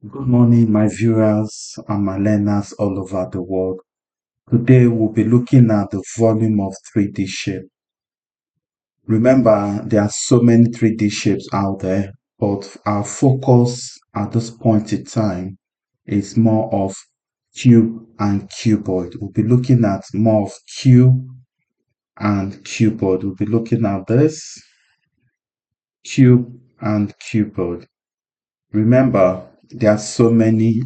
Good morning, my viewers and my learners all over the world. Today we'll be looking at the volume of 3D shape. Remember, there are so many 3D shapes out there, but our focus at this point in time is more of cube and cuboid. We'll be looking at more of cube and cuboid. We'll be looking at this cube and cuboid. Remember, there are so many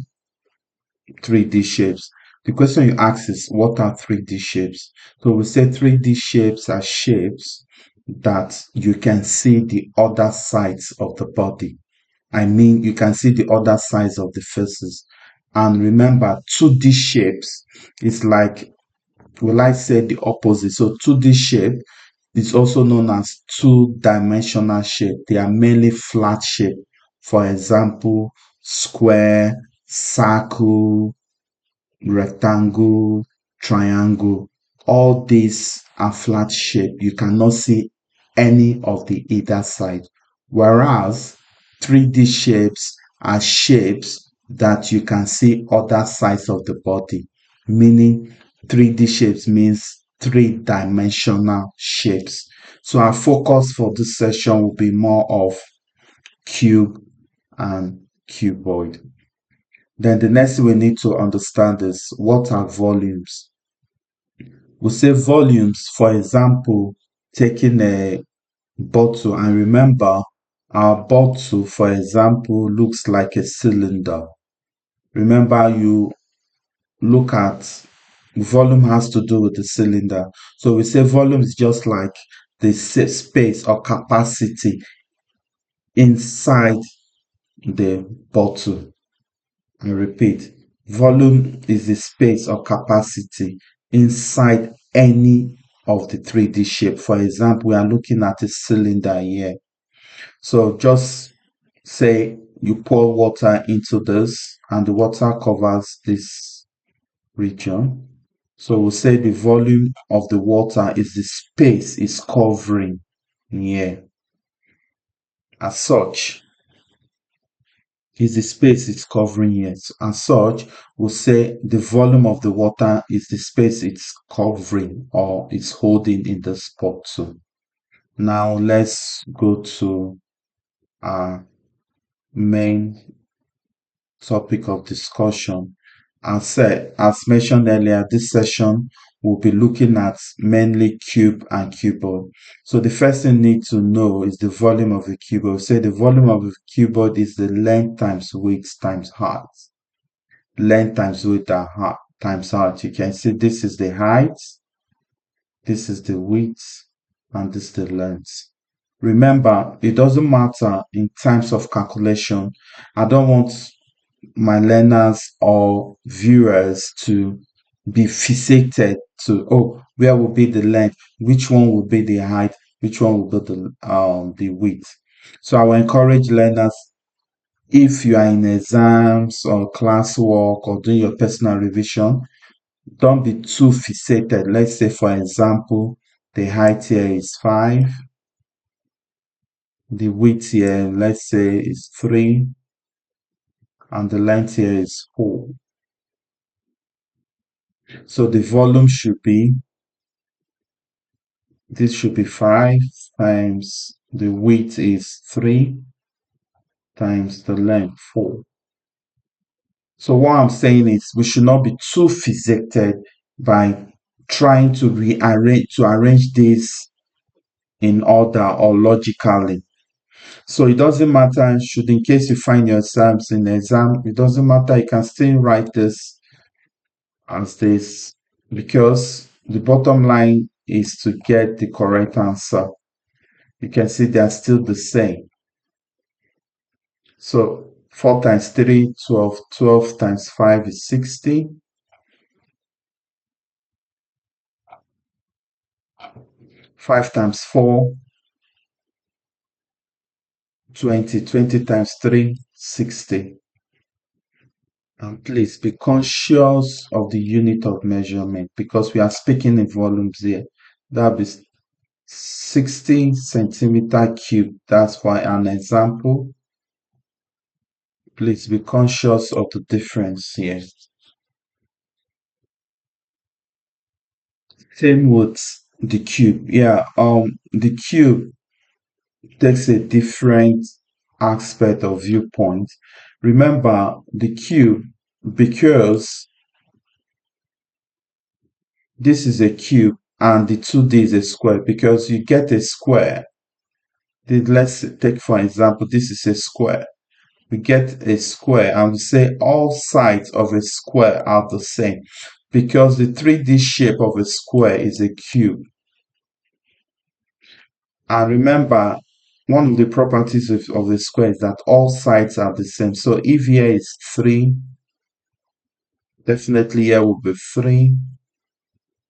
3D shapes. The question you ask is, what are 3D shapes? So we say 3D shapes are shapes that you can see the other sides of the body. I mean, you can see the other sides of the faces. And remember, 2D shapes is like, will I say the opposite? So 2D shape is also known as two-dimensional shape. They are mainly flat shape. For example, square, circle, rectangle, triangle. All these are flat shape. You cannot see any of the either side. Whereas 3D shapes are shapes that you can see other sides of the body. Meaning 3D shapes means three-dimensional shapes. So our focus for this session will be more of cube and cuboid. Then the next thing we need to understand is, what are volumes? We say volumes, for example, taking a bottle, and remember our bottle, for example, looks like a cylinder. Remember, you look at volume has to do with the cylinder. So we say volume is just like the space or capacity inside the bottle. I repeat, volume is the space or capacity inside any of the 3D shape. For example, we are looking at a cylinder here. So just say you pour water into this and the water covers this region. So we'll say the volume of the water is the space it's covering here. As such, is the space it's covering here. So as such, we'll say the volume of the water is the space it's covering or it's holding in the spot too. Now let's go to our main topic of discussion. As mentioned earlier, this session we'll be looking at mainly cube and cuboid. So the first thing you need to know is the volume of the cuboid. Say the volume of the cuboid is the length times width times height. Length times width times height. You can see this is the height, this is the width, and this is the length. Remember, it doesn't matter in terms of calculation. I don't want my learners or viewers to be fixated to, oh, where will be the length, which one will be the height, which one will be the width. So I will encourage learners, if you are in exams or classwork or doing your personal revision, don't be too fixated. Let's say, for example, the height here is 5, the width here, let's say, is 3, and the length here is 4. So the volume should be, this should be 5 times the width is 3 times the length 4. So what I'm saying is, we should not be too fixated by trying to arrange this in order or logically. So it doesn't matter, should in case you find yourselves in exam, it doesn't matter, you can still write this as this, because the bottom line is to get the correct answer. You can see they are still the same. So 4 times 3, 12, 12 times 5 is 60. 5 times 4, 20. 20 times 3, 60. And please be conscious of the unit of measurement, because we are speaking in volumes here. That is 60 centimeter cube. That's why an example Please be conscious of the difference here. Same with the cube. Yeah, the cube takes a different aspect of viewpoint. Remember the cube, because this is a cube and the 2D is a square, because you get a square. Let's take for example, this is a square. We get a square and we say all sides of a square are the same, because the 3D shape of a square is a cube. And remember, one of the properties of a square is that all sides are the same. So if here is 3, definitely here will be 3.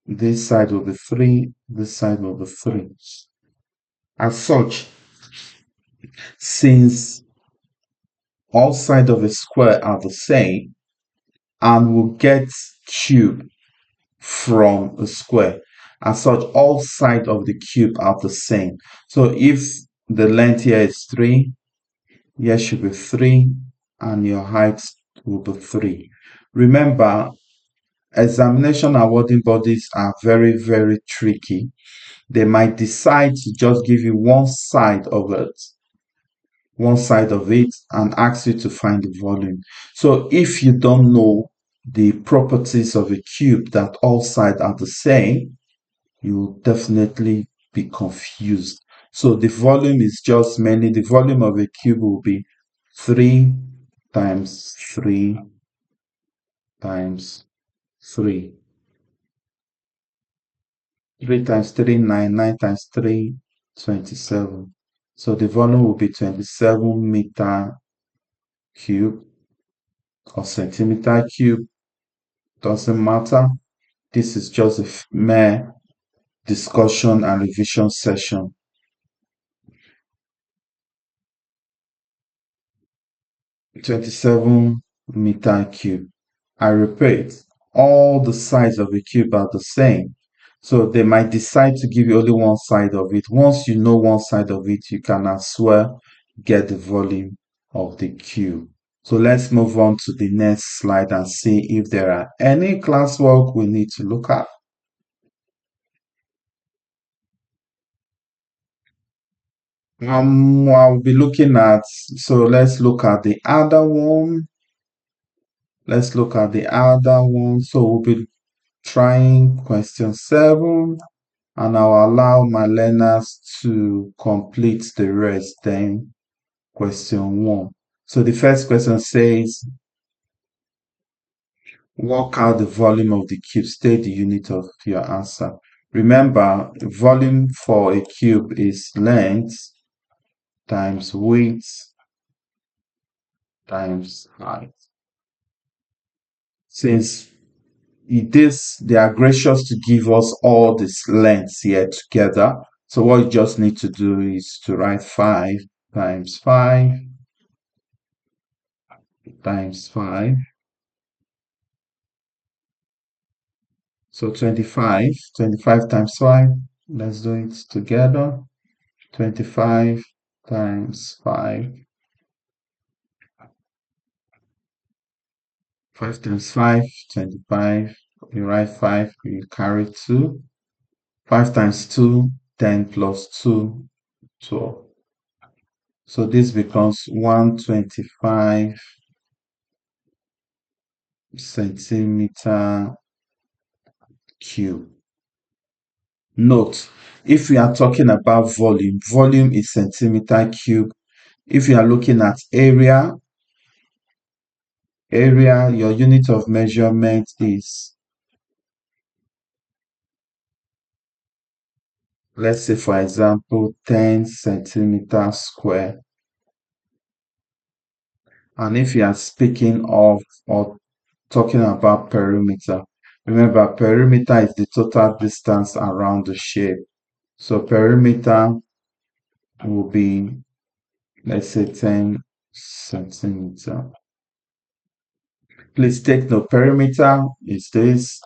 This side will be 3. This side will be 3. As such, since all sides of a square are the same, and we'll get cube from a square. As such, all sides of the cube are the same. So if the length here is 3, here should be 3, and your height will be 3. Remember, examination awarding bodies are very, very tricky. They might decide to just give you one side of it, and ask you to find the volume. So if you don't know the properties of a cube that all sides are the same, you will definitely be confused. So the volume is just mainly, the volume of a cube will be 3 times 3 times 3. 3 times 3, 9. 9 times 3, 27. So the volume will be 27 meter cube or centimeter cube. Doesn't matter. This is just a mere discussion and revision session. 27 meter cube. I repeat, all the sides of a cube are the same. So they might decide to give you only one side of it. Once you know one side of it, you can as well get the volume of the cube. So let's move on to the next slide and see if there are any classwork we need to look at. I'll be looking at, so let's look at the other one. Let's look at the other one. So we'll be trying question 7, and I'll allow my learners to complete the rest. Then question 1. So the first question says, work out the volume of the cube. State the unit of your answer. Remember, volume for a cube is length times width times height. Since they are gracious to give us all these lengths here together, so what you just need to do is to write 5 times 5 times 5. So 25 times 5. Let's do it together. 25 times 5. 5 times 5, 25. You write 5, you carry 2. 5 times 2, 10 plus 2, 12. So this becomes 125 centimeter cube. Note, if we are talking about volume, volume is centimeter cube. If you are looking at area, your unit of measurement is, let's say for example, 10 centimeter square. And if you are speaking of or talking about perimeter, remember perimeter is the total distance around the shape. So perimeter will be, let's say, 10 centimeter. Please take note, perimeter is this.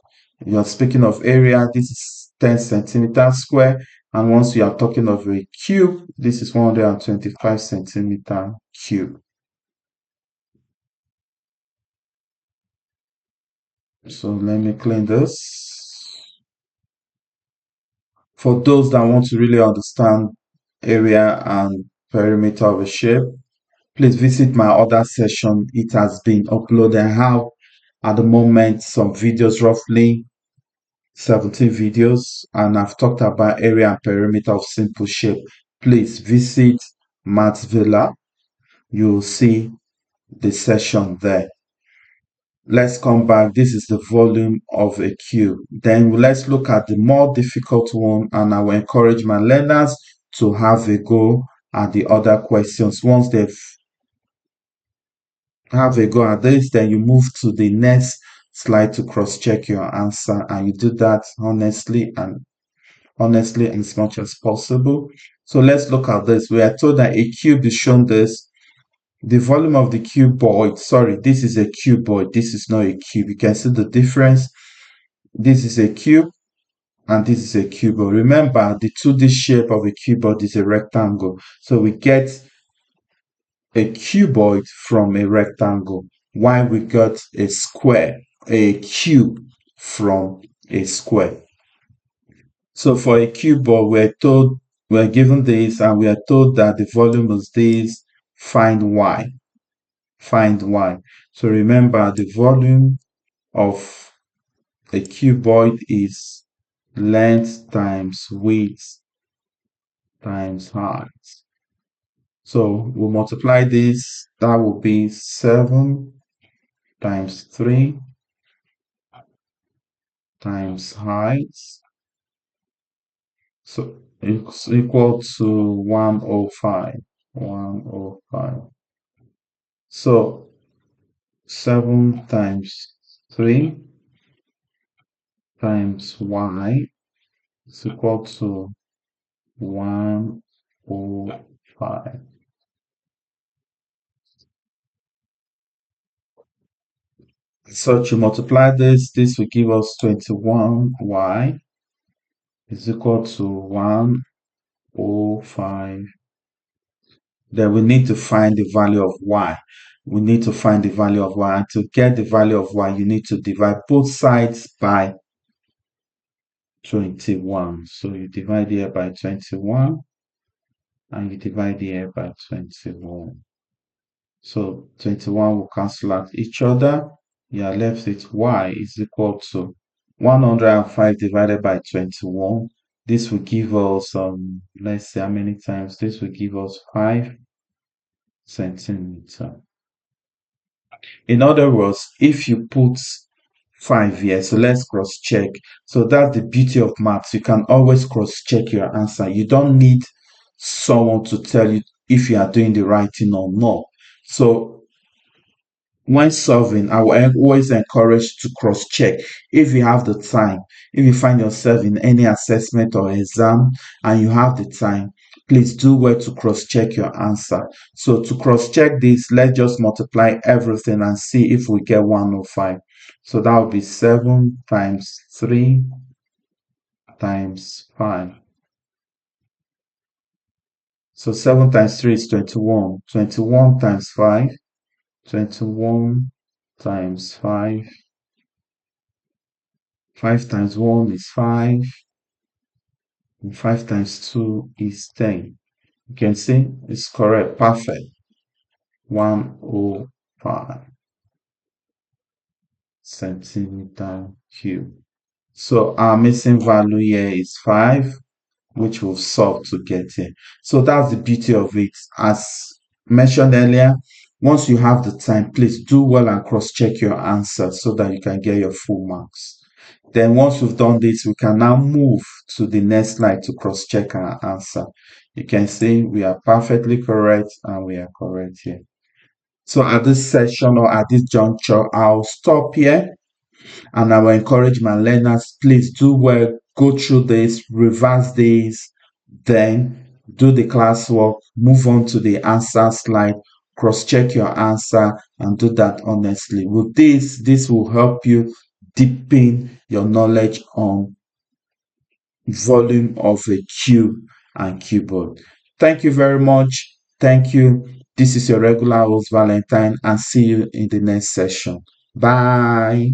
You're speaking of area, this is 10 centimeter square. And once you are talking of a cube, this is 125 centimeter cube. So let me clean this. For those that want to really understand area and perimeter of a shape, please visit my other session. It has been uploaded. I have at the moment some videos, roughly 17 videos, and I've talked about area and perimeter of simple shape. Please visit Matt's Villa. You'll see the session there. Let's come back. This is the volume of a cube. Then let's look at the more difficult one, and I will encourage my learners to have a go at the other questions. Once they've have a go at this, then you move to the next slide to cross-check your answer, and you do that honestly as much as possible. So let's look at this. We are told that a cube is shown this. The volume of the cuboid, sorry, this is a cuboid. This is not a cube. You can see the difference. This is a cube and this is a cuboid. Remember, the 2D shape of a cuboid is a rectangle. So we get a cuboid from a rectangle, while we got a square, a cube from a square. So for a cuboid, we're given this and we are told that the volume is this, find y. Find y. So remember, the volume of a cuboid is length times width times height. So we'll multiply this. That will be 7 times 3 times height. So it's equal to 105. 105. So 7 times 3 times y is equal to 105. So to multiply this will give us 21y is equal to 105. Then we need to find the value of y. We need to find the value of y. And to get the value of y, you need to divide both sides by 21. So you divide here by 21 and you divide here by 21. So 21 will cancel out each other. You are left with y is equal to 105 divided by 21. This will give us, let's see how many times. This will give us 5 centimeters. In other words, if you put 5 here, so let's cross check. So that's the beauty of maths. You can always cross check your answer. You don't need someone to tell you if you are doing the right thing or not. So when solving, I will always encourage to cross check if you have the time. If you find yourself in any assessment or exam and you have the time, please do well to cross check your answer. So to cross check this, let's just multiply everything and see if we get 105. So that would be 7 times 3 times 5. So 7 times 3 is 21. 21 times 5. 21 times 5. 5 times 1 is 5. And 5 times 2 is 10. You can see it's correct. Perfect. 105 centimeter cube. So our missing value here is 5, which we've solved to get here. So that's the beauty of it. As mentioned earlier, once you have the time, please do well and cross-check your answer so that you can get your full marks. Then once we've done this, we can now move to the next slide to cross-check our answer. You can see we are perfectly correct and we are correct here. So at this session or at this juncture, I'll stop here and I will encourage my learners, please do well, go through this, reverse this, then do the classwork, move on to the answer slide, cross-check your answer and do that honestly. With this will help you deepen your knowledge on volume of a cube and cuboid. Thank you very much. Thank you. This is your regular host Valentine and see you in the next session. Bye.